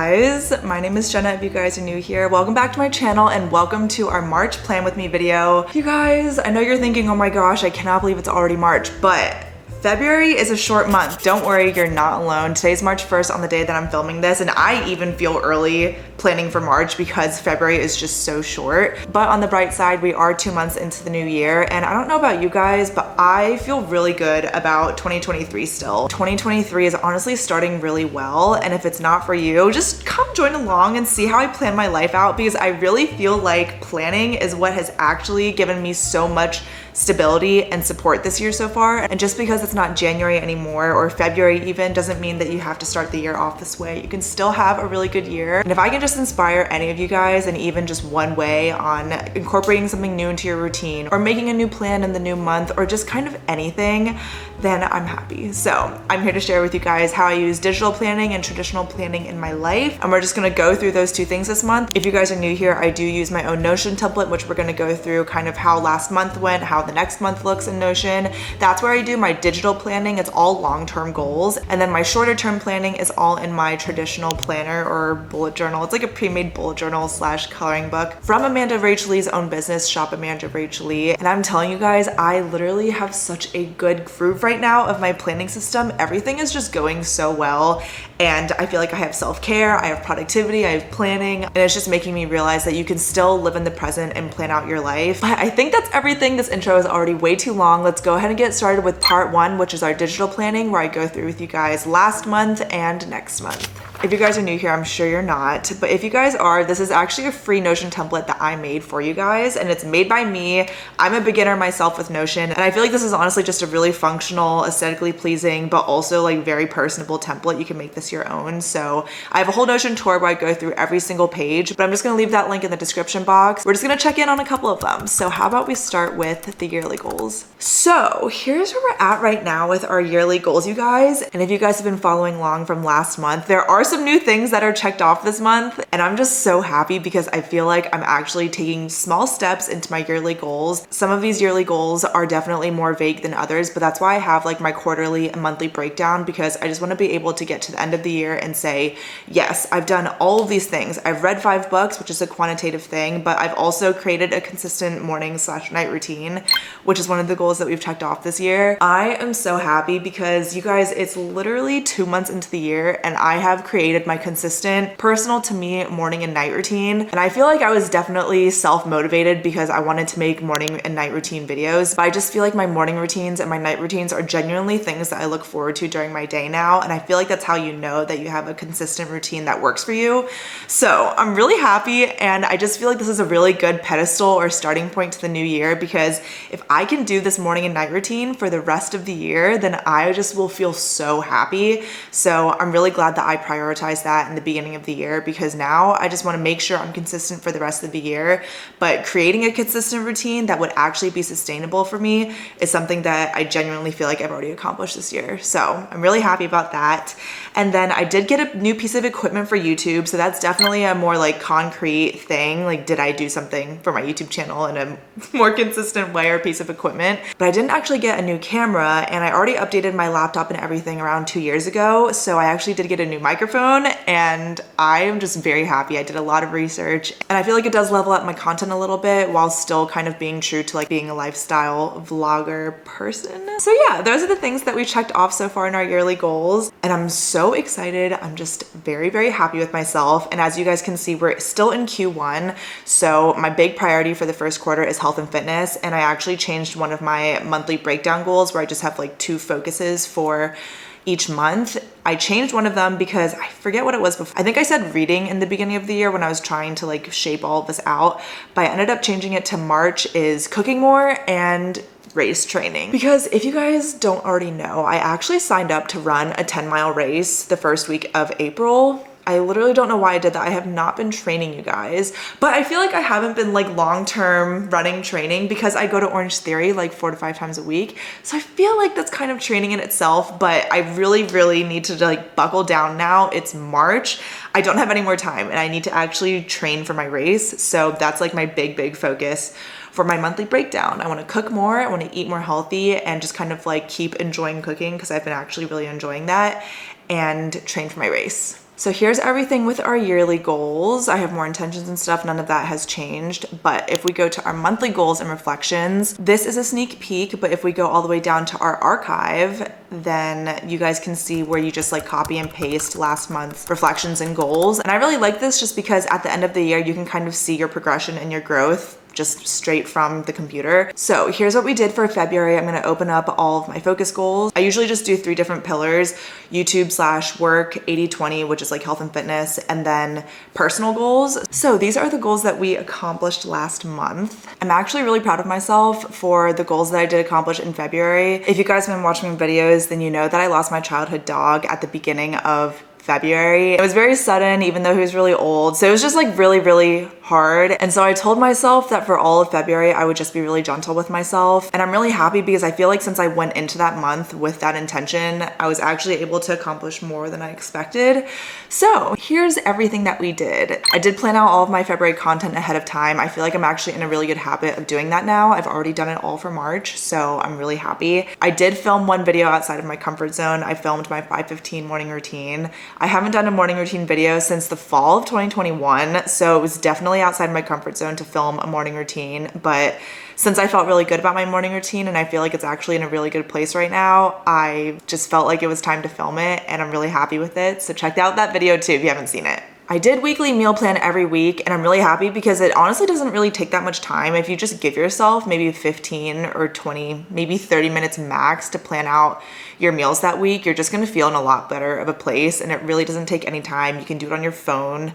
guys, my name is Jenna if you guys are new here. Welcome back to my channel and welcome to our March plan with me video. You guys, I know you're thinking, oh my gosh, I cannot believe it's already March, but February is a short month. Don't worry, you're not alone. Today's March 1st on the day that I'm filming this, and I even feel early planning for March because February is just so short. But on the bright side, we are 2 months into the new year, and I don't know about you guys, but I feel really good about 2023 still. 2023 is honestly starting really well, and if it's not for you, just come join along and see how I plan my life out, because I really feel like planning is what has actually given me so much stability and support this year so far. And just because it's not January anymore or February even doesn't mean that you have to start the year off this way. You can still have a really good year. And if I can just inspire any of you guys in even just one way on incorporating something new into your routine or making a new plan in the new month or just kind of anything, then I'm happy. So I'm here to share with you guys how I use digital planning and traditional planning in my life. And we're just gonna go through those two things this month. If you guys are new here, I do use my own Notion template, which we're gonna go through kind of how last month went, how the next month looks in Notion. That's where I do my digital planning. It's all long-term goals. And then my shorter term planning is all in my traditional planner or bullet journal. It's like a pre-made bullet journal / coloring book from Amanda Rachel Lee's own business, Shop Amanda Rachel Lee. And I'm telling you guys, I literally have such a good groove right now of my planning system. Everything is just going so well. And I feel like I have self-care, I have productivity, I have planning, and it's just making me realize that you can still live in the present and plan out your life. But I think that's everything. This intro is already way too long. Let's go ahead and get started with part one, which is our digital planning, where I go through with you guys last month and next month. If you guys are new here, I'm sure you're not, but if you guys are, this is actually a free Notion template that I made for you guys, and it's made by me. I'm a beginner myself with Notion, and I feel like this is honestly just a really functional, aesthetically pleasing, but also like very personable template. You can make this your own. So I have a whole Notion tour where I go through every single page, but I'm just gonna leave that link in the description box. We're just gonna check in on a couple of them. So how about we start with the yearly goals? So here's where we're at right now with our yearly goals, you guys. And if you guys have been following along from last month, there are some new things that are checked off this month, and I'm just so happy because I feel like I'm actually taking small steps into my yearly goals. Some of these yearly goals are definitely more vague than others, but that's why I have like my quarterly and monthly breakdown, because I just want to be able to get to the end of the year and say, yes, I've done all of these things. I've read 5 books, which is a quantitative thing, but I've also created a consistent morning / night routine, which is one of the goals that we've checked off this year. I am so happy because you guys, it's literally 2 months into the year and I have created my consistent, personal to me, morning and night routine. And I feel like I was definitely self-motivated because I wanted to make morning and night routine videos, but I just feel like my morning routines and my night routines are genuinely things that I look forward to during my day now. And I feel like that's how you know that you have a consistent routine that works for you. So I'm really happy, and I just feel like this is a really good pedestal or starting point to the new year, because if I can do this morning and night routine for the rest of the year, then I just will feel so happy. So I'm really glad that I prioritized that in the beginning of the year, because now I just want to make sure I'm consistent for the rest of the year. But creating a consistent routine that would actually be sustainable for me is something that I genuinely feel like I've already accomplished this year. So I'm really happy about that. And then I did get a new piece of equipment for YouTube. So that's definitely a more like concrete thing. Like, did I do something for my YouTube channel in a more consistent way or piece of equipment? But I didn't actually get a new camera, and I already updated my laptop and everything around 2 years ago. So I actually did get a new microphone, and I am just very happy. I did a lot of research, and I feel like it does level up my content a little bit while still kind of being true to like being a lifestyle vlogger person. So yeah, those are the things that we checked off so far in our yearly goals, and I'm so excited. I'm just very, very happy with myself. And as you guys can see, we're still in Q1. So my big priority for the first quarter is health and fitness, and I actually changed one of my monthly breakdown goals where I just have like 2 focuses for each month. I changed one of them because I forget what it was before. I think I said reading in the beginning of the year when I was trying to like shape all of this out, but I ended up changing it to March is cooking more and race training. Because if you guys don't already know, I actually signed up to run a 10-mile race the first week of April. I literally don't know why I did that. I have not been training, you guys, but I feel like I haven't been like long-term running training because I go to Orange Theory like 4 to 5 times a week. So I feel like that's kind of training in itself, but I really, really need to like buckle down now. It's March. I don't have any more time and I need to actually train for my race. So that's like my big focus for my monthly breakdown. I want to cook more, I want to eat more healthy, and just kind of like keep enjoying cooking because I've been actually really enjoying that, and train for my race. So here's everything with our yearly goals. I have more intentions and stuff. None of that has changed. But if we go to our monthly goals and reflections, this is a sneak peek. But if we go all the way down to our archive, then you guys can see where you just like copy and paste last month's reflections and goals. And I really like this just because at the end of the year, you can kind of see your progression and your growth just straight from the computer. So here's what we did for February. I'm gonna open up all of my focus goals. I usually just do 3 different pillars: YouTube/work, 80/20, which is like health and fitness, and then personal goals. So these are the goals that we accomplished last month. I'm actually really proud of myself for the goals that I did accomplish in February. If you guys have been watching my videos, then you know that I lost my childhood dog at the beginning of February. It was very sudden, even though he was really old. So it was just like really hard. And so I told myself that for all of February, I would just be really gentle with myself. And I'm really happy because I feel like since I went into that month with that intention, I was actually able to accomplish more than I expected. So here's everything that we did. I did plan out all of my February content ahead of time. I feel like I'm actually in a really good habit of doing that now. I've already done it all for March, so I'm really happy. I did film one video outside of my comfort zone. I filmed my 5:15 morning routine. I haven't done a morning routine video since the fall of 2021, so it was definitely outside my comfort zone to film a morning routine. But since I felt really good about my morning routine and I feel like it's actually in a really good place right now, I just felt like it was time to film it, and I'm really happy with it. So check out that video too if you haven't seen it. I did weekly meal plan every week, and I'm really happy because it honestly doesn't really take that much time. If you just give yourself maybe 15 or 20, maybe 30 minutes max to plan out your meals that week, you're just gonna feel in a lot better of a place, and it really doesn't take any time. You can do it on your phone,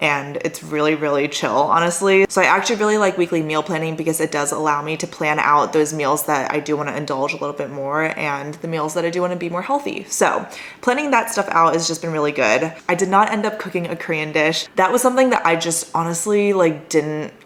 and it's really chill, honestly. So I actually really like weekly meal planning because it does allow me to plan out those meals that I do want to indulge a little bit more and the meals that I do want to be more healthy. So planning that stuff out has just been really good. I did not end up cooking a Korean dish. That was something that I just honestly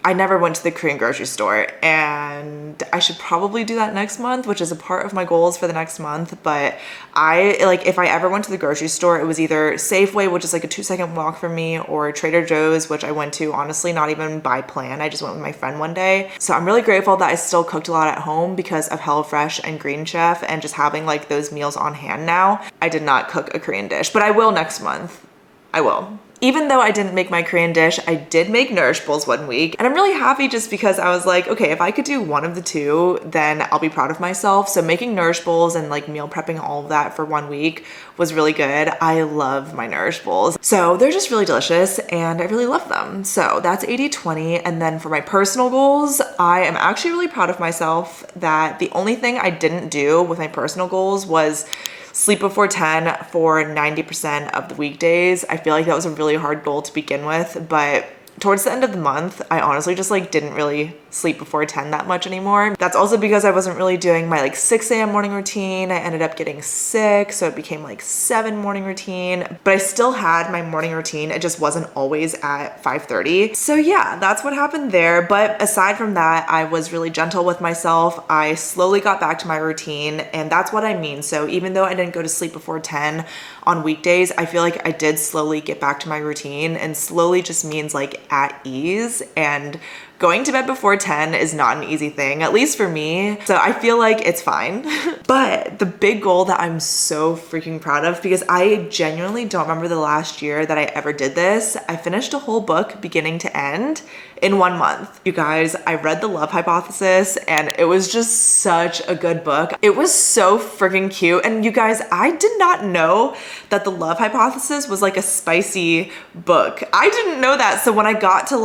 I never went to the Korean grocery store, and I should probably do that next month, which is a part of my goals for the next month. But if I ever went to the grocery store, it was either Safeway, which is like a 2-second walk from me, or Trader Joe's, which I went to honestly not even by plan. I just went with my friend one day. So I'm really grateful that I still cooked a lot at home because of HelloFresh and Green Chef and just having like those meals on hand now. I did not cook a Korean dish, but I will next month. I will. Even though I didn't make my Korean dish, I did make Nourish Bowls one week. And I'm really happy just because I was like, okay, if I could do one of the two, then I'll be proud of myself. So making Nourish Bowls and like meal prepping all of that for 1 week was really good. I love my Nourish Bowls. So they're just really delicious and I really love them. So that's 80/20. And then for my personal goals, I am actually really proud of myself that the only thing I didn't do with my personal goals was sleep before 10 for 90% of the weekdays. I feel like that was a really hard goal to begin with, but towards the end of the month, I honestly just like didn't really sleep before 10 that much anymore. That's also because I wasn't really doing my like 6 a.m. morning routine. I ended up getting sick, so it became like 7 morning routine, but I still had my morning routine. It just wasn't always at 5:30. So yeah, that's what happened there. But aside from that, I was really gentle with myself. I slowly got back to my routine, and that's what I mean. So even though I didn't go to sleep before 10 on weekdays, I feel like I did slowly get back to my routine, and slowly just means like at ease. And going to bed before 10 is not an easy thing, at least for me. So I feel like it's fine. But the big goal that I'm so freaking proud of, because I genuinely don't remember the last year that I ever did this, I finished a whole book beginning to end in 1 month. You guys, I read The Love Hypothesis and it was just such a good book. It was so freaking cute. And you guys, I did not know that The Love Hypothesis was like a spicy book. I didn't know that. So when I got to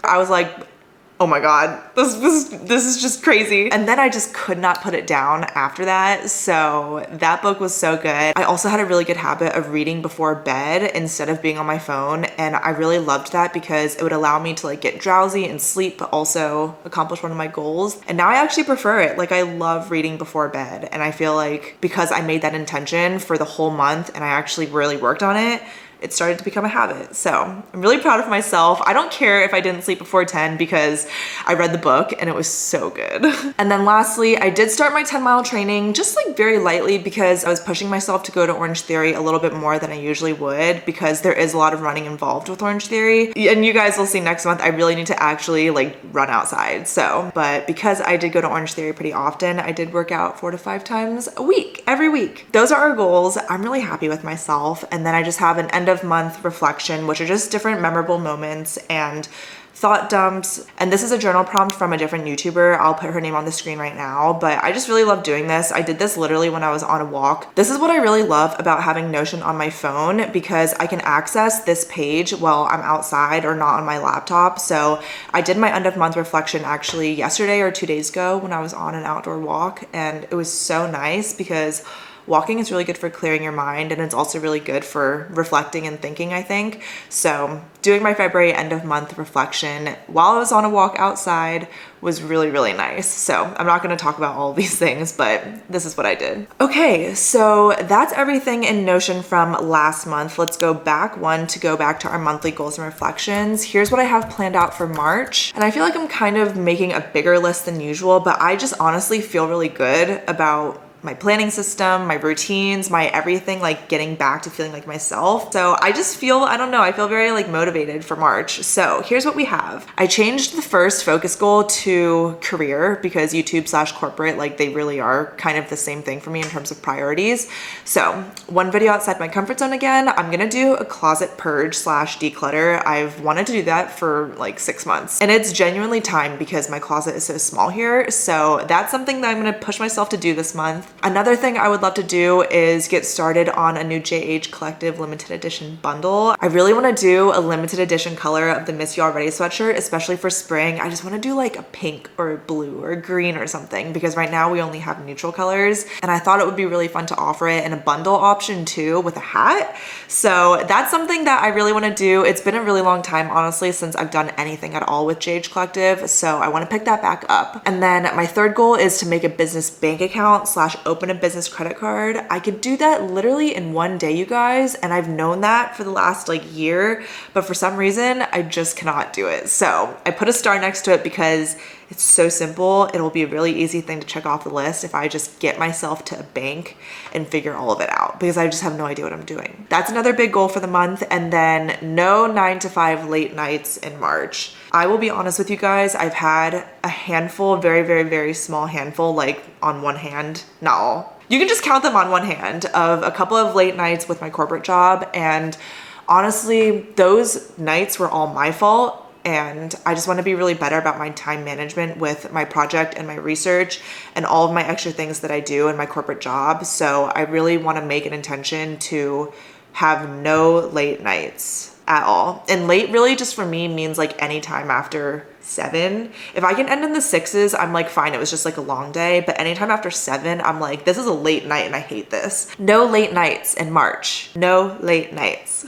I was like, oh my God, this is just crazy. And then I just could not put it down after that. So that book was so good. I also had a really good habit of reading before bed instead of being on my phone. And I really loved that because it would allow me to like get drowsy and sleep, but also accomplish one of my goals. And now I actually prefer it. Like I love reading before bed. And I feel like because I made that intention for the whole month and I actually really worked on it, it started to become a habit. So I'm really proud of myself. I don't care if I didn't sleep before 10 because I read the book and it was so good. And then lastly, I did start my 10-mile training just like very lightly because I was pushing myself to go to Orange Theory a little bit more than I usually would because there is a lot of running involved with Orange Theory. And you guys will see next month, I really need to actually like run outside. So, but because I did go to Orange Theory pretty often, I did work out 4 to 5 times a week, every week. Those are our goals. I'm really happy with myself. And then I just have an end of month reflection, which are just different memorable moments and thought dumps. And this is a journal prompt from a different YouTuber. I'll put her name on the screen right now, but I just really love doing this. I did this literally when I was on a walk. This is what I really love about having Notion on my phone because I can access this page while I'm outside or not on my laptop. So I did my end of month reflection actually yesterday or 2 days ago when I was on an outdoor walk, and it was so nice because walking is really good for clearing your mind, and it's also really good for reflecting and thinking, I think. So doing my February end of month reflection while I was on a walk outside was really, really nice. So I'm not gonna talk about all of these things, but this is what I did. Okay, so that's everything in Notion from last month. Let's go back one to go back to our monthly goals and reflections. Here's what I have planned out for March. And I feel like I'm kind of making a bigger list than usual, but I just honestly feel really good about my planning system, my routines, my everything, like getting back to feeling like myself. So I just feel, I don't know, I feel very like motivated for March. So here's what we have. I changed the first focus goal to career because YouTube/corporate, like they really are kind of the same thing for me in terms of priorities. So one video outside my comfort zone again. I'm gonna do a closet purge/declutter. I've wanted to do that for like 6 months, and it's genuinely time because my closet is so small here. So that's something that I'm gonna push myself to do this month. Another thing I would love to do is get started on a new JH Collective limited edition bundle. I really want to do a limited edition color of the Miss You Already sweatshirt, especially for spring. I just want to do like a pink or a blue or a green or something because right now we only have neutral colors, and I thought it would be really fun to offer it in a bundle option too with a hat. So that's something that I really want to do. It's been a really long time, honestly, since I've done anything at all with JH Collective. So I want to pick that back up. And then my third goal is to make a business bank account / open a business credit card. I could do that literally in 1 day, you guys, and I've known that for the last like year, but for some reason I just cannot do it. So I put a star next to it because it's so simple. It'll be a really easy thing to check off the list if I just get myself to a bank and figure all of it out because I just have no idea what I'm doing. That's another big goal for the month. And then no 9 to 5 late nights in March. I will be honest with you guys, I've had a handful, very, very, very small handful, like on one hand, not all. You can just count them on one hand of a couple of late nights with my corporate job. And honestly, those nights were all my fault. And I just want to be really better about my time management with my project and my research and all of my extra things that I do in my corporate job. So I really want to make an intention to have no late nights at all. And late really just for me means like any time after 7. If I can end in the 6s, I'm like, fine, it was just like a long day. But anytime after 7, I'm like, this is a late night and I hate this. No late nights in March. No late nights.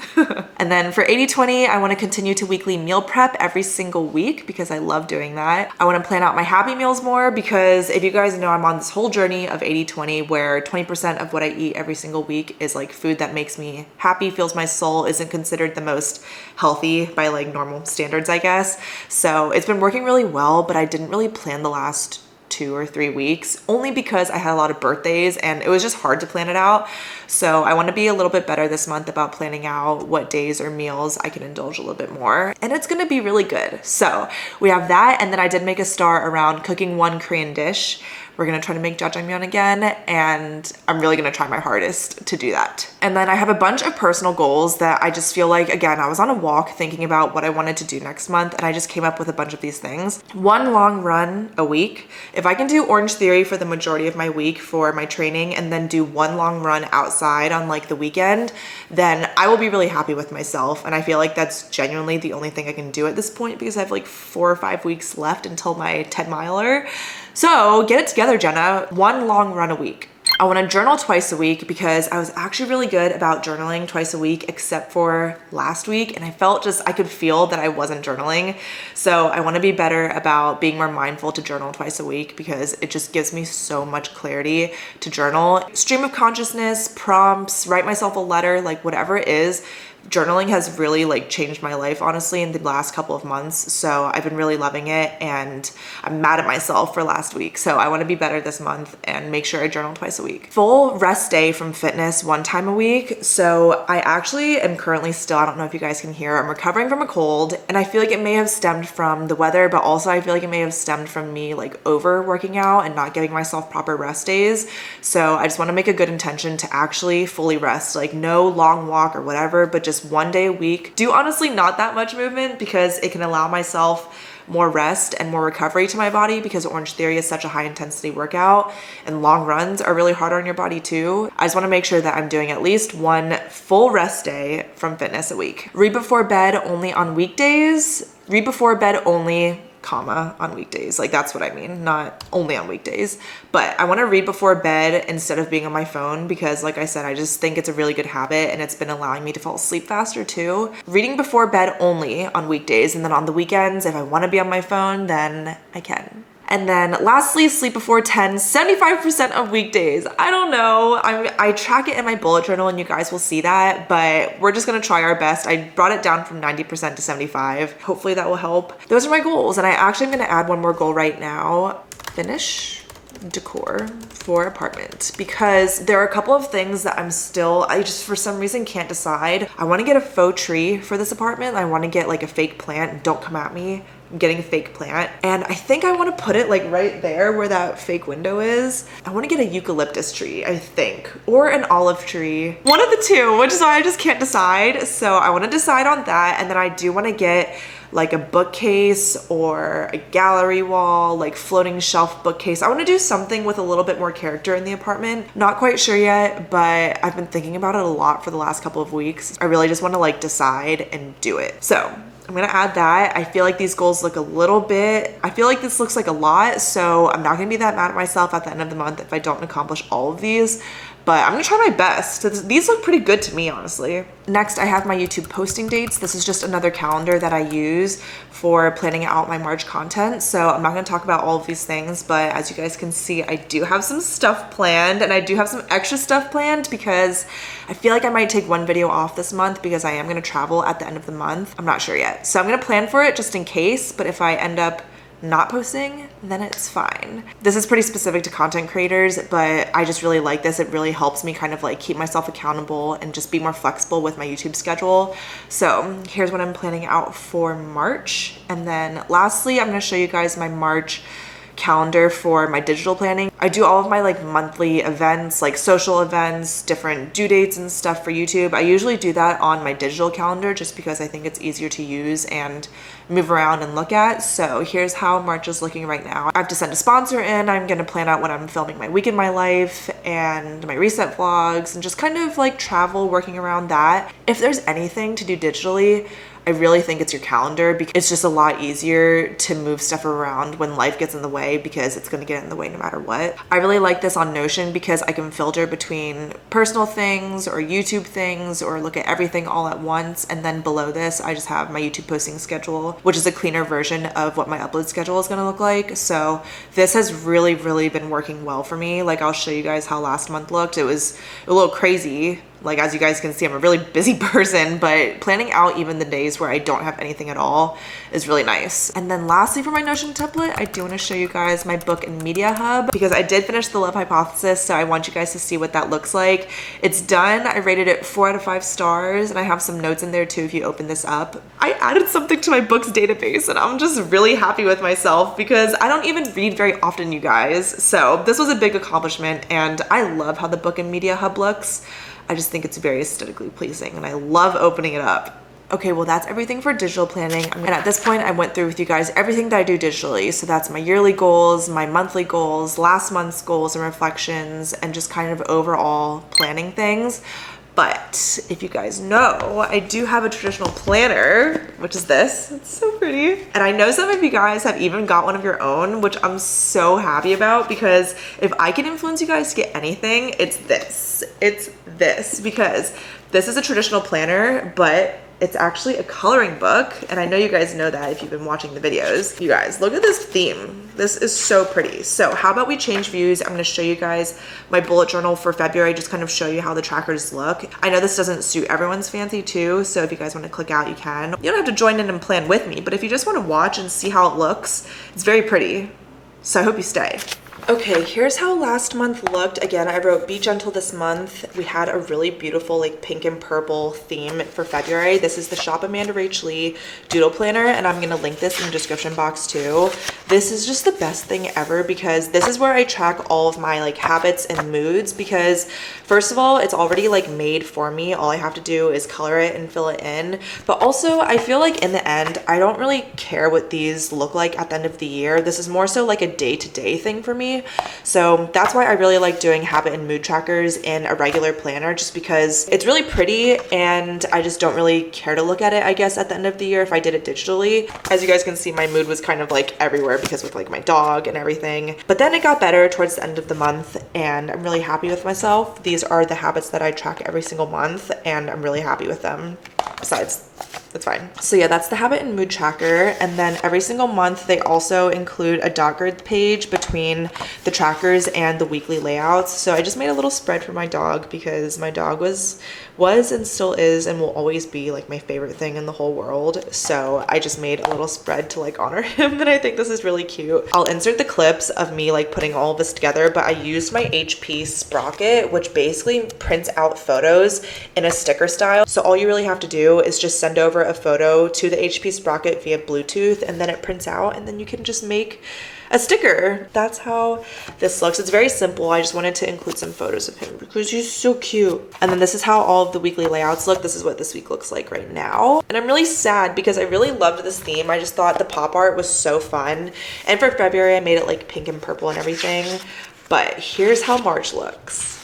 And then for 80/20, I want to continue to weekly meal prep every single week because I love doing that. I want to plan out my happy meals more because if you guys know, I'm on this whole journey of 80/20 where 20% of what I eat every single week is like food that makes me happy, fills my soul, isn't considered the most healthy by like normal standards, I guess. So it's been working really well, but I didn't really plan the last 2 or 3 weeks only because I had a lot of birthdays and it was just hard to plan it out. So I want to be a little bit better this month about planning out what days or meals I can indulge a little bit more, and it's going to be really good. So we have that, and then I did make a star around cooking 1 Korean dish. We're gonna try to make jjajangmyeon again, and I'm really gonna try my hardest to do that. And then I have a bunch of personal goals that I just feel like, again, I was on a walk thinking about what I wanted to do next month, and I just came up with a bunch of these things. 1 long run a week. If I can do Orange Theory for the majority of my week for my training and then do 1 long run outside on like the weekend, then I will be really happy with myself. And I feel like that's genuinely the only thing I can do at this point because I have like 4 or 5 weeks left until my 10 miler. So get it together, Jenna. 1 long run a week. I want to journal twice a week because I was actually really good about journaling twice a week except for last week, and I felt I could feel that I wasn't journaling. So I want to be better about being more mindful to journal twice a week because it just gives me so much clarity to journal. Stream of consciousness, prompts, write myself a letter, like whatever it is, Journaling has really like changed my life, honestly, in the last couple of months. So I've been really loving it, and I'm mad at myself for last week. So I want to be better this month and make sure I journal twice a week. Full rest day from fitness 1 time a week. So I actually am currently still, I don't know if you guys can hear, I'm recovering from a cold, and I feel like it may have stemmed from the weather, but also I feel like it may have stemmed from me like over working out and not giving myself proper rest days. So I just want to make a good intention to actually fully rest, like no long walk or whatever, but just 1 day a week. Do honestly not that much movement because it can allow myself more rest and more recovery to my body, because Orange Theory is such a high intensity workout and long runs are really hard on your body too. I just want to make sure that I'm doing at least 1 full rest day from fitness a week. Read before bed only on weekdays. Read before bed only, comma, on weekdays. Like that's what I mean, not only on weekdays. But I want to read before bed instead of being on my phone because, like I said, I just think it's a really good habit and it's been allowing me to fall asleep faster too. Reading before bed only on weekdays, and then on the weekends, if I want to be on my phone, then I can. And then lastly, sleep before 10, 75% of weekdays. I don't know. I track it in my bullet journal and you guys will see that, but we're just gonna try our best. I brought it down from 90% to 75. Hopefully that will help. Those are my goals. And I actually am gonna add one more goal right now. Finish decor for apartment, because there are a couple of things that I just for some reason can't decide. I want to get a faux tree for this apartment. I want to get like a fake plant. Don't come at me. I'm getting a fake plant, and I think I want to put it like right there where that fake window is. I want to get a eucalyptus tree, I think, or an olive tree. One of the two, which is why I just can't decide. So I want to decide on that, and then I do want to get like a bookcase or a gallery wall, like floating shelf bookcase. I want to do something with a little bit more character in the apartment. Not quite sure yet, but I've been thinking about it a lot for the last couple of weeks. I really just want to like decide and do it. So I'm gonna add that. I feel like these goals look a little bit, I feel like this looks like a lot, so I'm not gonna be that mad at myself at the end of the month if I don't accomplish all of these, but I'm gonna try my best. These look pretty good to me, honestly. Next, I have my YouTube posting dates. This is just another calendar that I use for planning out my March content. So I'm not gonna talk about all of these things, but as you guys can see, I do have some stuff planned, and I do have some extra stuff planned because I feel like I might take 1 video off this month because I am gonna travel at the end of the month. I'm not sure yet. So I'm gonna plan for it just in case, but if I end up not posting, then it's fine. This is pretty specific to content creators, but I just really like this. It really helps me kind of like keep myself accountable and just be more flexible with my YouTube schedule. So here's what I'm planning out for March. And then lastly, I'm gonna show you guys my March calendar for my digital planning. I do all of my like monthly events, like social events, different due dates and stuff for YouTube. I usually do that on my digital calendar just because I think it's easier to use and move around and look at. So here's how March is looking right now. I have to send a sponsor in. I'm gonna plan out when I'm filming my week in my life and my reset vlogs and just kind of like travel, working around that. If there's anything to do digitally, I really think it's your calendar, because it's just a lot easier to move stuff around when life gets in the way, because it's going to get in the way no matter what. I really like this on Notion because I can filter between personal things or YouTube things or look at everything all at once. And then below this, I just have my YouTube posting schedule, which is a cleaner version of what my upload schedule is going to look like. So this has really, really been working well for me. Like I'll show you guys how last month looked. It was a little crazy. Like, as you guys can see, I'm a really busy person, but planning out even the days where I don't have anything at all is really nice. And then lastly, for my Notion template, I do want to show you guys my book and media hub, because I did finish The Love Hypothesis, so I want you guys to see what that looks like. It's done. I rated it 4 out of 5 stars, and I have some notes in there too if you open this up. I added something to my books database, and I'm just really happy with myself because I don't even read very often, you guys. So this was a big accomplishment, and I love how the book and media hub looks. I just think it's very aesthetically pleasing, and I love opening it up. Okay, well that's everything for digital planning. And at this point, I went through with you guys everything that I do digitally. So that's my yearly goals, my monthly goals, last month's goals and reflections, and just kind of overall planning things. But if you guys know, I do have a traditional planner, which is this. It's so pretty. And I know some of you guys have even got one of your own, which I'm so happy about, because if I can influence you guys to get anything, it's this. It's this, because this is a traditional planner, but it's actually a coloring book. And I know you guys know that if you've been watching the videos. You guys, look at this theme. This is so pretty. So how about we change views? I'm gonna show you guys my bullet journal for February, just kind of show you how the trackers look. I know this doesn't suit everyone's fancy too, so if you guys wanna click out, you can. You don't have to join in and plan with me, but if you just wanna watch and see how it looks, it's very pretty. So I hope you stay. Okay, here's how last month looked. Again, I wrote Be Gentle this month. We had a really beautiful like pink and purple theme for February. This is the Shop Amanda Rach Lee Doodle Planner, and I'm gonna link this in the description box too. This is just the best thing ever because this is where I track all of my like habits and moods, because first of all, it's already like made for me. All I have to do is color it and fill it in. But also I feel like in the end, I don't really care what these look like at the end of the year. This is more so like a day-to-day thing for me. So that's why I really like doing habit and mood trackers in a regular planner, just because it's really pretty and I just don't really care to look at it, I guess, at the end of the year if I did it digitally. As you guys can see, my mood was kind of like everywhere because with like my dog and everything. But then it got better towards the end of the month and I'm really happy with myself. These are the habits that I track every single month and I'm really happy with them. Besides, it's fine. So yeah, that's the habit and mood tracker. And then every single month, they also include a dot grid page between the trackers and the weekly layouts. So I just made a little spread for my dog because my dog was and still is and will always be like my favorite thing in the whole world. So I just made a little spread to like honor him, and I think this is really cute. I'll insert the clips of me like putting all of this together, but I used my HP sprocket, which basically prints out photos in a sticker style. So all you really have to do is just send over a photo to the HP sprocket via Bluetooth, and then it prints out, and then you can just make a sticker. That's how this looks. It's very simple. I just wanted to include some photos of him because he's so cute. And then this is how all of the weekly layouts look. This is what this week looks like right now. And I'm really sad because I really loved this theme. I just thought the pop art was so fun. And for February, I made it like pink and purple and everything. But here's how March looks.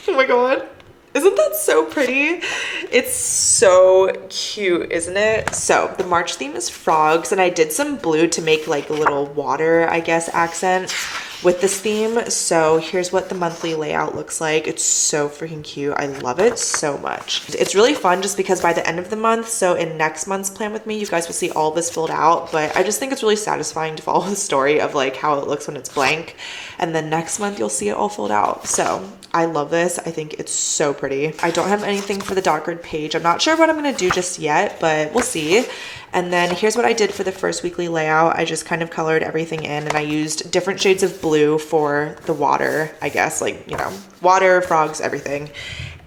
Oh my God. Isn't that so pretty? It's so cute, isn't it? So the March theme is frogs, and I did some blue to make like a little water, I guess, accent with this theme. So here's what the monthly layout looks like. It's so freaking cute. I love it so much. It's really fun just because by the end of the month, so in next month's plan with me, you guys will see all this filled out, but I just think it's really satisfying to follow the story of like how it looks when it's blank. And then next month you'll see it all filled out. So I love this. I think it's so pretty. I don't have anything for the dot grid page. I'm not sure what I'm gonna do just yet, but we'll see. And then here's what I did for the first weekly layout. I just kind of colored everything in, and I used different shades of blue for the water, I guess, like, you know, water, frogs, everything.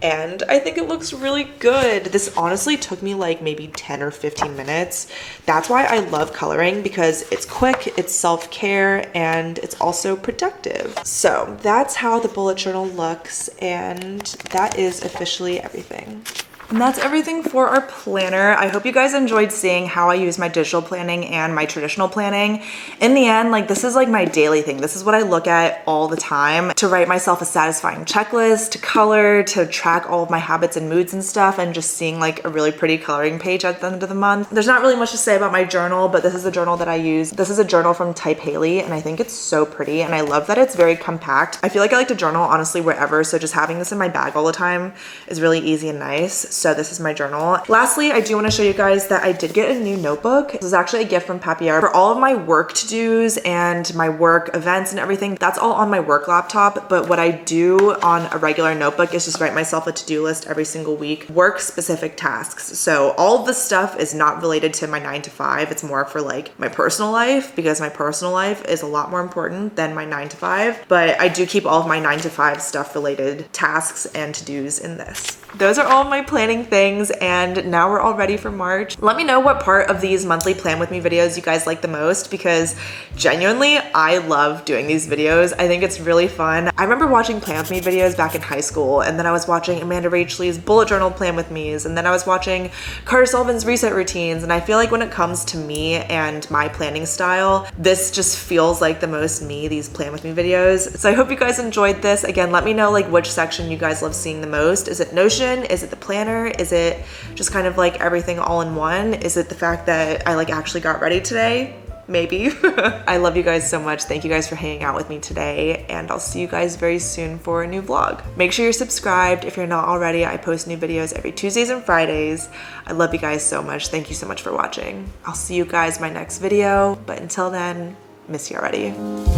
And I think it looks really good. This honestly took me like maybe 10 or 15 minutes. That's why I love coloring, because it's quick, it's self-care, and it's also productive. So that's how the bullet journal looks, and that is officially everything. And that's everything for our planner. I hope you guys enjoyed seeing how I use my digital planning and my traditional planning. In the end, like, this is like my daily thing. This is what I look at all the time to write myself a satisfying checklist, to color, to track all of my habits and moods and stuff, and just seeing like a really pretty coloring page at the end of the month. There's not really much to say about my journal, but this is the journal that I use. This is a journal from Type Haley, and I think it's so pretty, and I love that it's very compact. I feel like I like to journal honestly wherever, so just having this in my bag all the time is really easy and nice. So this is my journal. Lastly, I do want to show you guys that I did get a new notebook. This is actually a gift from Papier. For all of my work to-dos and my work events and everything, that's all on my work laptop. But what I do on a regular notebook is just write myself a to-do list every single week, work specific tasks. So all of this stuff is not related to my 9 to 5. It's more for like my personal life, because my personal life is a lot more important than my 9 to 5. But I do keep all of my 9 to 5 stuff related tasks and to-dos in this. Those are all my planning things, and now we're all ready for March. Let me know what part of these monthly plan with me videos you guys like the most, because genuinely I love doing these videos. I think it's really fun. I remember watching plan with me videos back in high school, and then I was watching Amanda Rach Lee's bullet journal plan with me's, and then I was watching Carter Sullivan's reset routines, and I feel like when it comes to me and my planning style, this just feels like the most me, these plan with me videos. So I hope you guys enjoyed this. Again, let me know like which section you guys love seeing the most. Is it Notion? Is it the planner? Is it just kind of like everything all in one? Is it the fact that I like actually got ready today? maybe. I love you guys so much. Thank you guys for hanging out with me today, and I'll see you guys very soon for a new vlog. Make sure you're subscribed if you're not already. I post new videos every Tuesdays and Fridays. I love you guys so much. Thank you so much for watching. I'll see you guys in my next video, but until then, miss you already.